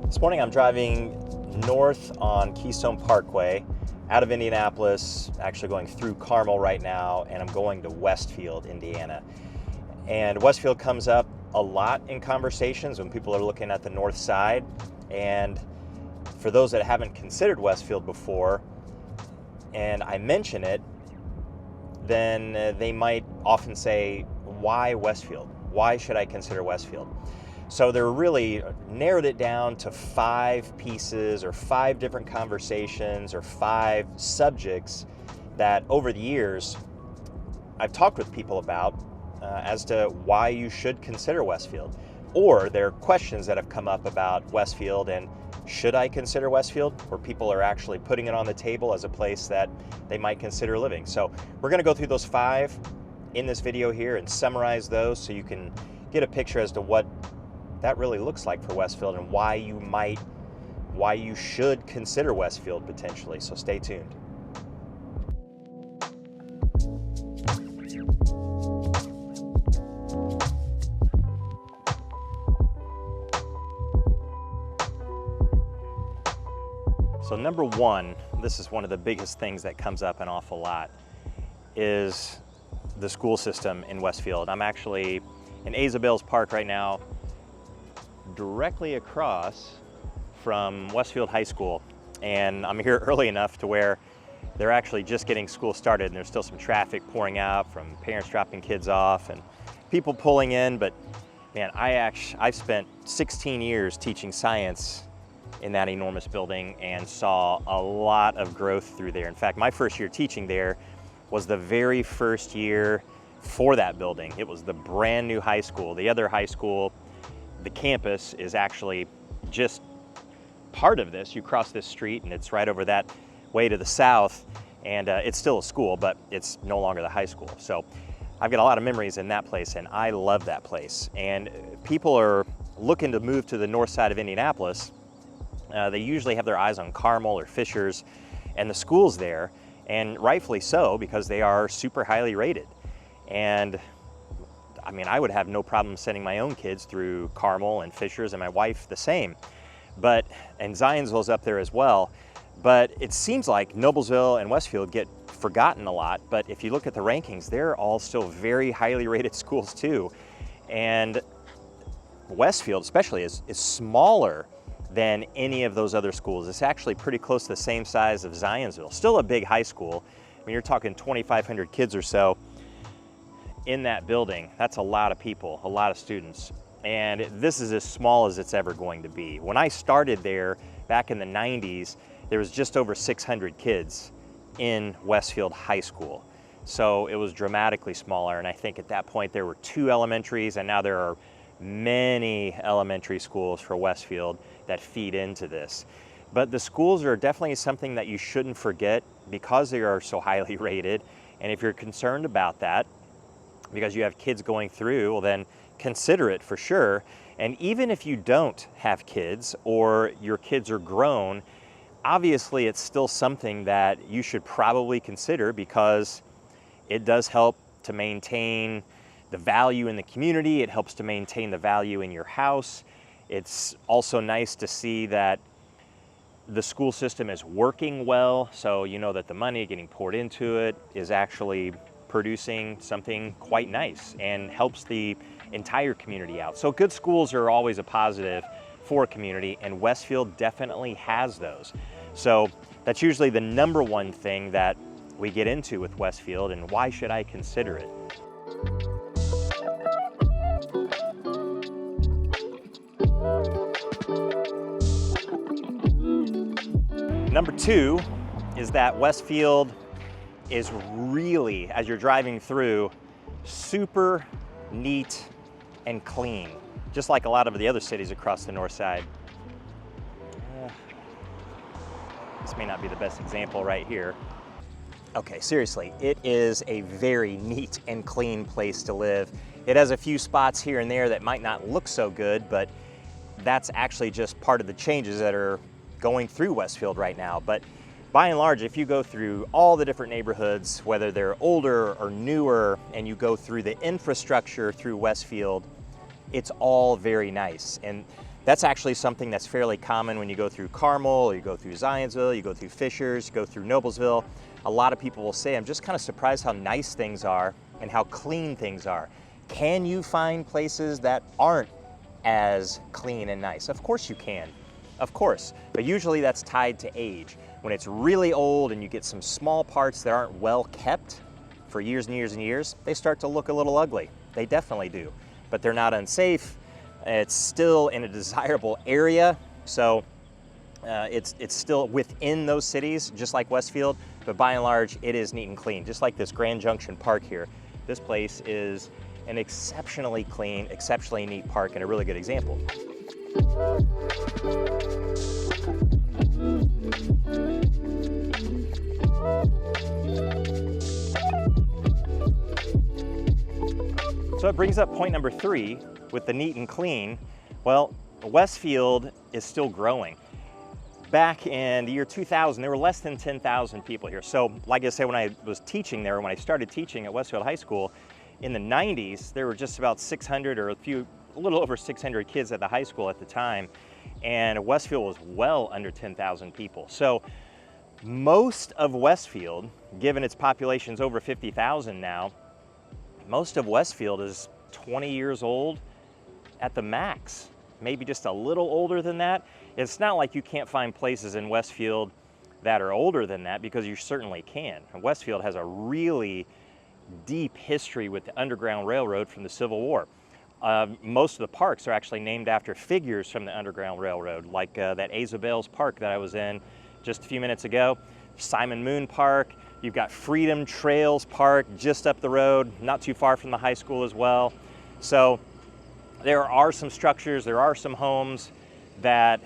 This morning I'm driving north on Keystone Parkway out of Indianapolis, actually going through Carmel right now, and I'm going to Westfield, Indiana. And Westfield comes up a lot in conversations when people are looking at the north side. And for those that haven't considered Westfield before, and I mention it, then they might often say, why Westfield? Why should I consider Westfield? So they're really narrowed it down to 5 pieces or 5 different conversations or 5 subjects that over the years I've talked with people about as to why you should consider Westfield. Or there are questions that have come up about Westfield and should I consider Westfield, where people are actually putting it on the table as a place that they might consider living. So we're going to go through those 5 in this video here and summarize those so you can get a picture as to what that really looks like for Westfield and why you should consider Westfield potentially. So stay tuned. So number 1, this is one of the biggest things that comes up an awful lot, is the school system in Westfield. I'm actually in Isabel's Park right now, directly across from Westfield High School. And I'm here early enough to where they're actually just getting school started and there's still some traffic pouring out from parents dropping kids off and people pulling in. But man, I've spent 16 years teaching science in that enormous building and saw a lot of growth through there. In fact, my first year teaching there was the very first year for that building. It was the brand new high school. The other high school, the campus, is actually just part of this. You cross this street and it's right over that way to the south, and it's still a school, but it's no longer the high school. So I've got a lot of memories in that place and I love that place. And people are looking to move to the north side of Indianapolis. They usually have their eyes on Carmel or Fishers and the schools there, and rightfully so, because they are super highly rated. And I mean, I would have no problem sending my own kids through Carmel and Fishers, and my wife the same. And Zionsville's up there as well. But it seems like Noblesville and Westfield get forgotten a lot. But if you look at the rankings, they're all still very highly rated schools too. And Westfield especially is smaller than any of those other schools. It's actually pretty close to the same size of Zionsville. Still a big high school. I mean, you're talking 2,500 kids or so in that building. That's a lot of people, a lot of students. And this is as small as it's ever going to be. When I started there back in the 90s, there was just over 600 kids in Westfield High School. So it was dramatically smaller. And I think at that point there were 2 elementaries, and now there are many elementary schools for Westfield that feed into this. But the schools are definitely something that you shouldn't forget because they are so highly rated. And if you're concerned about that, because you have kids going through, well then consider it for sure. And even if you don't have kids or your kids are grown, obviously it's still something that you should probably consider because it does help to maintain the value in the community. It helps to maintain the value in your house. It's also nice to see that the school system is working well, so you know that the money getting poured into it is actually producing something quite nice and helps the entire community out. So good schools are always a positive for a community, and Westfield definitely has those. So that's usually the number 1 thing that we get into with Westfield, and why should I consider it? Number 2 is that Westfield is really, as you're driving through, super neat and clean, just like a lot of the other cities across the north side. This may not be the best example right here. Okay, seriously, it is a very neat and clean place to live. It has a few spots here and there that might not look so good, but that's actually just part of the changes that are going through Westfield right now. But by and large, if you go through all the different neighborhoods, whether they're older or newer, and you go through the infrastructure through Westfield, it's all very nice. And That's actually something that's fairly common when you go through Carmel, or you go through Zionsville, you go through Fishers, you go through Noblesville. A lot of people will say, I'm just kind of surprised how nice things are and how clean things are. Can you find places that aren't as clean and nice? Of course you can, of course. But usually that's tied to age. When it's really old and you get some small parts that aren't well kept for years and years and years, they start to look a little ugly. They definitely do, but they're not unsafe. It's still in a desirable area, so it's still within those cities, just like Westfield, but by and large, it is neat and clean, just like this Grand Junction Park here. This place is an exceptionally clean, exceptionally neat park, and a really good example. So it brings up point number 3 with the neat and clean. Well, Westfield is still growing. Back in the year 2000, there were less than 10,000 people here. So like I said, when I was teaching there, when I started teaching at Westfield High School in the 90s, there were just about 600 or a little over 600 kids at the high school at the time. And Westfield was well under 10,000 people. So most of Westfield, given its population's over 50,000 now, most of Westfield is 20 years old at the max, maybe just a little older than that. It's not like you can't find places in Westfield that are older than that, because you certainly can. And Westfield has a really deep history with the Underground Railroad from the Civil War. Most of the parks are actually named after figures from the Underground Railroad, like that Isabel's Park that I was in just a few minutes ago, Simon Moon Park. You've got Freedom Trails Park just up the road, not too far from the high school as well. So there are some structures, there are some homes that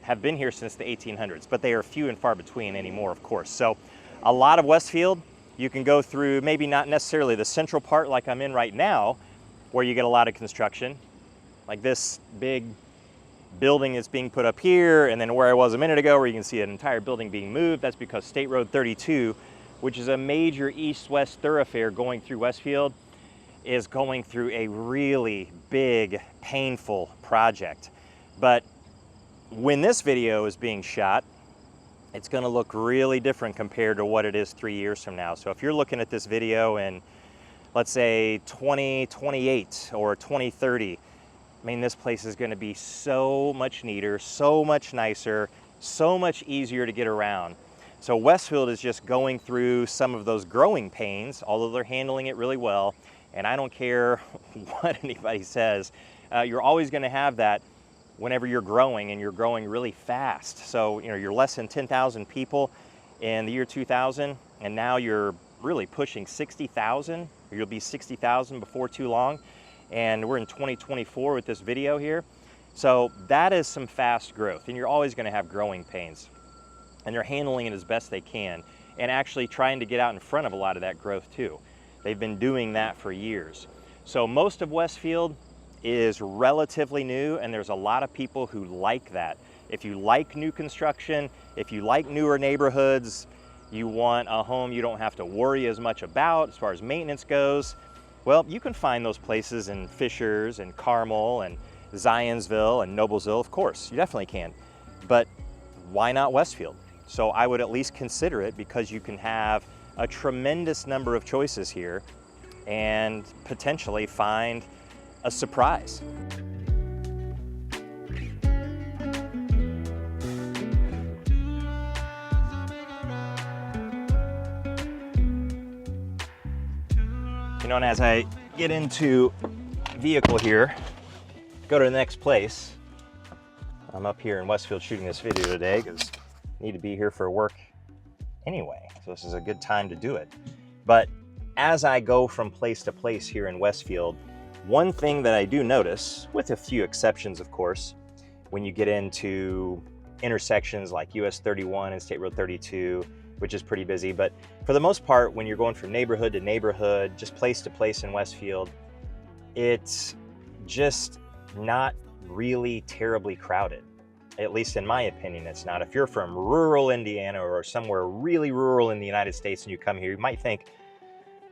have been here since the 1800s, but they are few and far between anymore, of course. So a lot of Westfield, you can go through, maybe not necessarily the central part like I'm in right now, where you get a lot of construction, like this big building that's being put up here, and then where I was a minute ago, where you can see an entire building being moved. That's because State Road 32, which is a major east-west thoroughfare going through Westfield, is going through a really big, painful project. But when this video is being shot, it's gonna look really different compared to what it is 3 years from now. So if you're looking at this video in, let's say 2028 or 2030, I mean, this place is gonna be so much neater, so much nicer, so much easier to get around. So Westfield is just going through some of those growing pains, although they're handling it really well. And I don't care what anybody says, you're always gonna have that whenever you're growing, and you're growing really fast. So, you know, you're less than 10,000 people in the year 2000, and now you're really pushing 60,000. You'll be 60,000 before too long. And we're in 2024 with this video here. So that is some fast growth, and you're always gonna have growing pains. And they're handling it as best they can, and actually trying to get out in front of a lot of that growth too. They've been doing that for years. So most of Westfield is relatively new, and there's a lot of people who like that. If you like new construction, if you like newer neighborhoods, you want a home you don't have to worry as much about as far as maintenance goes, well, you can find those places in Fishers and Carmel and Zionsville and Noblesville, of course, you definitely can. But why not Westfield? So I would at least consider it, because you can have a tremendous number of choices here and potentially find a surprise. You know, and as I get into vehicle here, go to the next place. I'm up here in Westfield shooting this video today because I need to be here for work anyway. So this is a good time to do it. But as I go from place to place here in Westfield, one thing that I do notice, with a few exceptions of course, when you get into intersections like US 31 and State Road 32, which is pretty busy, but for the most part, when you're going from neighborhood to neighborhood, just place to place in Westfield, it's just not really terribly crowded. At least in my opinion, it's not. If you're from rural Indiana or somewhere really rural in the United States and you come here, you might think,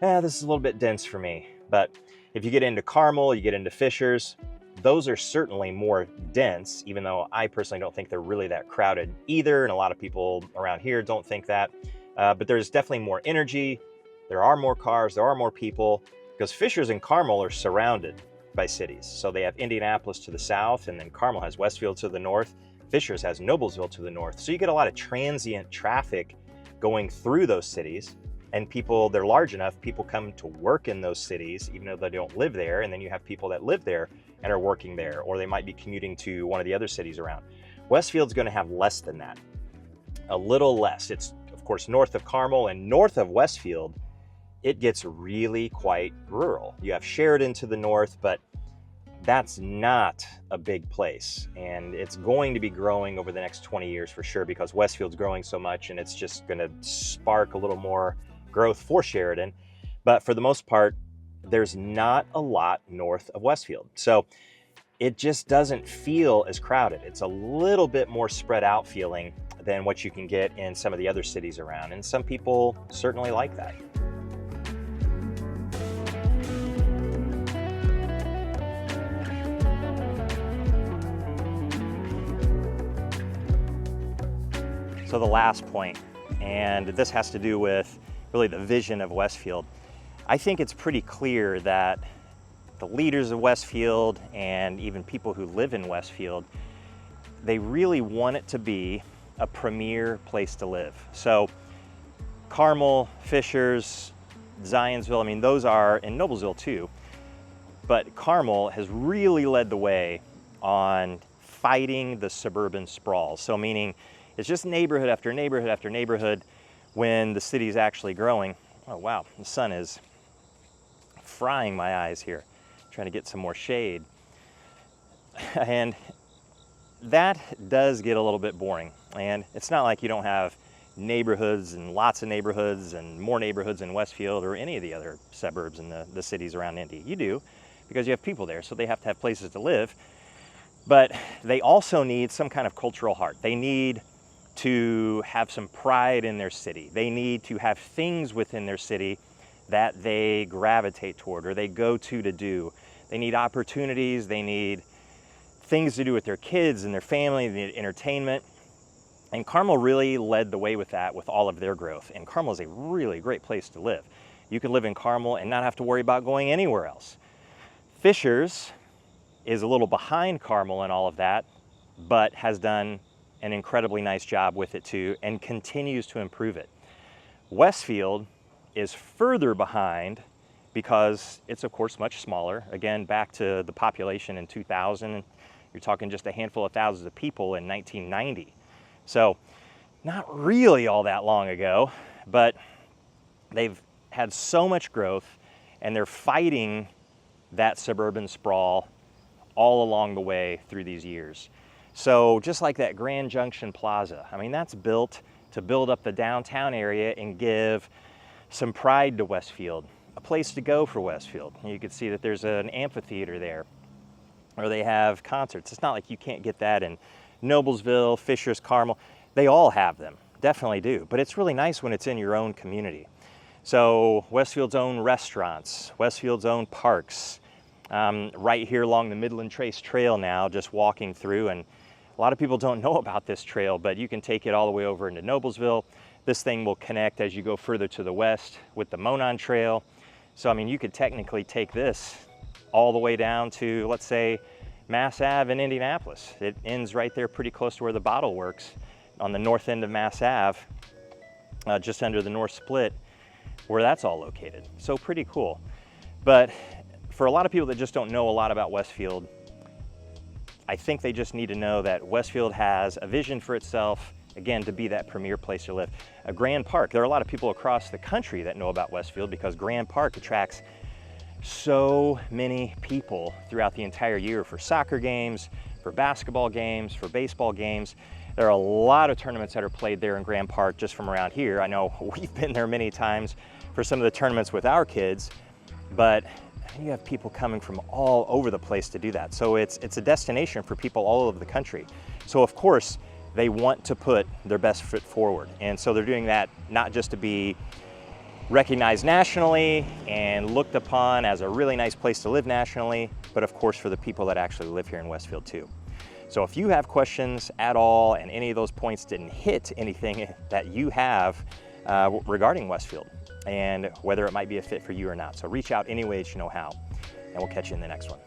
this is a little bit dense for me. But if you get into Carmel, you get into Fishers, those are certainly more dense, even though I personally don't think they're really that crowded either. And a lot of people around here don't think that. But there's definitely more energy. There are more cars, there are more people, because Fishers and Carmel are surrounded by cities. So they have Indianapolis to the south, and then Carmel has Westfield to the north. Fishers has Noblesville to the north. So you get a lot of transient traffic going through those cities. And people, they're large enough, people come to work in those cities, even though they don't live there. And then you have people that live there and are working there, or they might be commuting to one of the other cities around. Westfield's going to have less than that, a little less. It's, of course, north of Carmel, and north of Westfield, it gets really quite rural. You have Sheridan to the north, but that's not a big place. And it's going to be growing over the next 20 years for sure, because Westfield's growing so much, and it's just going to spark a little more growth for Sheridan. But for the most part, there's not a lot north of Westfield. So it just doesn't feel as crowded. It's a little bit more spread out feeling than what you can get in some of the other cities around. And some people certainly like that. So the last point, and this has to do with really the vision of Westfield. I think it's pretty clear that the leaders of Westfield and even people who live in Westfield, they really want it to be a premier place to live. So Carmel, Fishers, Zionsville, I mean, those are in Noblesville too, but Carmel has really led the way on fighting the suburban sprawl. So meaning it's just neighborhood after neighborhood after neighborhood when the city's actually growing. Oh wow, the sun is frying my eyes here, trying to get some more shade. And that does get a little bit boring. And it's not like you don't have neighborhoods and lots of neighborhoods and more neighborhoods in Westfield or any of the other suburbs in the cities around Indy. You do, because you have people there, so they have to have places to live. But they also need some kind of cultural heart. They need to have some pride in their city. They need to have things within their city that they gravitate toward or they go to do. They need opportunities, they need things to do with their kids and their family, they need entertainment. And Carmel really led the way with that, with all of their growth. And Carmel is a really great place to live. You can live in Carmel and not have to worry about going anywhere else. Fishers is a little behind Carmel and all of that, but has done an incredibly nice job with it too, and continues to improve it. Westfield is further behind because it's of course much smaller. Again, back to the population in 2000, you're talking just a handful of thousands of people in 1990. So not really all that long ago, but they've had so much growth and they're fighting that suburban sprawl all along the way through these years. So just like that Grand Junction Plaza, I mean, that's built to build up the downtown area and give some pride to Westfield, a place to go for Westfield. You can see that there's an amphitheater there, or they have concerts. It's not like you can't get that in Noblesville, Fishers, Carmel. They all have them, definitely do. But it's really nice when it's in your own community. So Westfield's own restaurants, Westfield's own parks, right here along the Midland Trace Trail now, just walking through. And a lot of people don't know about this trail, but you can take it all the way over into Noblesville. This thing will connect as you go further to the west with the Monon Trail. So, I mean, you could technically take this all the way down to, let's say, Mass Ave in Indianapolis. It ends right there pretty close to where the Bottle Works on the north end of Mass Ave, just under the North Split, where that's all located. So pretty cool. But for a lot of people that just don't know a lot about Westfield, I think they just need to know that Westfield has a vision for itself, again, to be that premier place to live. A Grand Park. There are a lot of people across the country that know about Westfield because Grand Park attracts so many people throughout the entire year for soccer games, for basketball games, for baseball games. There are a lot of tournaments that are played there in Grand Park just from around here. I know we've been there many times for some of the tournaments with our kids, but you have people coming from all over the place to do that. So it's a destination for people all over the country. So of course, they want to put their best foot forward. And so they're doing that not just to be recognized nationally and looked upon as a really nice place to live nationally, but of course for the people that actually live here in Westfield too. So if you have questions at all and any of those points didn't hit anything that you have regarding Westfield and whether it might be a fit for you or not. So reach out any way that you know how, and we'll catch you in the next one.